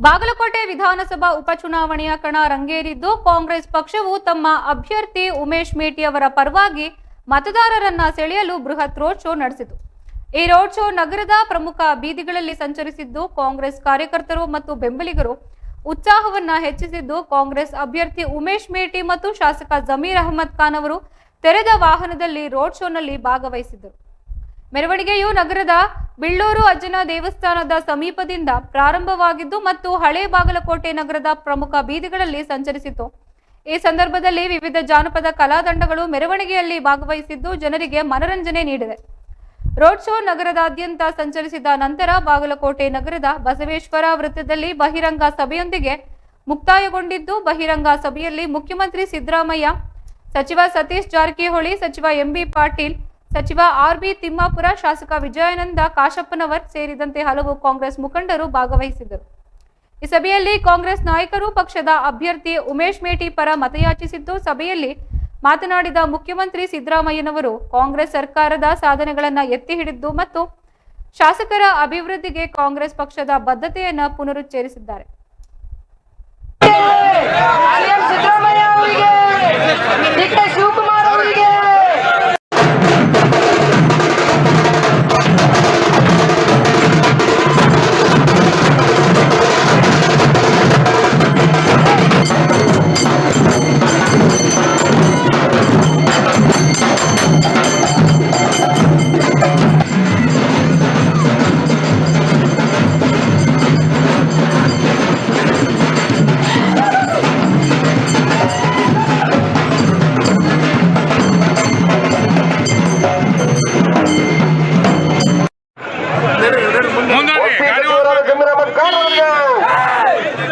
ಬಾಗಲಕೋಟೆ ವಿಧಾನಸಭಾ ಉಪಚುನಾವಣೆಯ ಕಣ ರಂಗೇರಿದ್ದು ಕಾಂಗ್ರೆಸ್ ಪಕ್ಷವು ತಮ್ಮ ಅಭ್ಯರ್ಥಿ ಉಮೇಶ್ ಮೇಟಿ ಅವರ ಪರವಾಗಿ ಮತದಾರರನ್ನ ಸೆಳೆಯಲು ಬೃಹತ್ ರೋಡ್ ಶೋ ನಡೆಸಿತು. ಈ ರೋಡ್ ಶೋ ನಗರದ ಪ್ರಮುಖ ಬೀದಿಗಳಲ್ಲಿ ಸಂಚರಿಸಿದ್ದು ಕಾಂಗ್ರೆಸ್ ಕಾರ್ಯಕರ್ತರು ಮತ್ತು ಬೆಂಬಲಿಗರು ಉತ್ಸಾಹವನ್ನ ಹೆಚ್ಚಿಸಿದ್ದು. ಕಾಂಗ್ರೆಸ್ ಅಭ್ಯರ್ಥಿ ಉಮೇಶ್ ಮೇಟಿ ಮತ್ತು ಶಾಸಕ ಜಮೀರ್ ಅಹಮದ್ ಖಾನ್ ಅವರು ತೆರೆದ ವಾಹನದಲ್ಲಿ ರೋಡ್ ಶೋನಲ್ಲಿ ಭಾಗವಹಿಸಿದ್ದರು. ಮೆರವಣಿಗೆಯು ನಗರದ ಬಿಳ್ಳೂರು ಅಜ್ಜನ ದೇವಸ್ಥಾನದ ಸಮೀಪದಿಂದ ಪ್ರಾರಂಭವಾಗಿದ್ದು ಮತ್ತು ಹಳೆ ಬಾಗಲಕೋಟೆ ನಗರದ ಪ್ರಮುಖ ಬೀದಿಗಳಲ್ಲಿ ಸಂಚರಿಸಿತು. ಈ ಸಂದರ್ಭದಲ್ಲಿ ವಿವಿಧ ಜಾನಪದ ಕಲಾತಂಡಗಳು ಮೆರವಣಿಗೆಯಲ್ಲಿ ಭಾಗವಹಿಸಿದ್ದು ಜನರಿಗೆ ಮನರಂಜನೆ ನೀಡಿದೆ. ರೋಡ್ ಶೋ ನಗರದಾದ್ಯಂತ ಸಂಚರಿಸಿದ ನಂತರ ಬಾಗಲಕೋಟೆ ನಗರದ ಬಸವೇಶ್ವರ ವೃತ್ತದಲ್ಲಿ ಬಹಿರಂಗ ಸಭೆಯೊಂದಿಗೆ ಮುಕ್ತಾಯಗೊಂಡಿದ್ದು. ಬಹಿರಂಗ ಸಭೆಯಲ್ಲಿ ಮುಖ್ಯಮಂತ್ರಿ ಸಿದ್ದರಾಮಯ್ಯ, ಸಚಿವ ಸತೀಶ್ ಜಾರಕಿಹೊಳಿ, ಸಚಿವ ಎಂಬಿ ಪಾಟೀಲ್, ಸಚಿವ ಆರ್ಬಿ ತಿಮ್ಮಾಪುರ, ಶಾಸಕ ವಿಜಯಾನಂದ ಕಾಶಪ್ಪನವರ್ ಸೇರಿದಂತೆ ಹಲವು ಕಾಂಗ್ರೆಸ್ ಮುಖಂಡರು ಭಾಗವಹಿಸಿದ್ದರು. ಈ ಸಭೆಯಲ್ಲಿ ಕಾಂಗ್ರೆಸ್ ನಾಯಕರು ಪಕ್ಷದ ಅಭ್ಯರ್ಥಿ ಉಮೇಶ್ ಮೇಟಿ ಪರ ಮತಯಾಚಿಸಿದ್ದು. ಸಭೆಯಲ್ಲಿ ಮಾತನಾಡಿದ ಮುಖ್ಯಮಂತ್ರಿ ಸಿದ್ದರಾಮಯ್ಯನವರು ಕಾಂಗ್ರೆಸ್ ಸರ್ಕಾರದ ಸಾಧನೆಗಳನ್ನು ಎತ್ತಿ ಹಿಡಿದ್ದು ಮತ್ತು ಶಾಸಕರ ಅಭಿವೃದ್ಧಿಗೆ ಕಾಂಗ್ರೆಸ್ ಪಕ್ಷದ ಬದ್ಧತೆಯನ್ನು ಪುನರುಚ್ಚರಿಸಿದ್ದಾರೆ.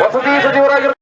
ವಸತಿ ಸಚಿವರಾಗಿರುವ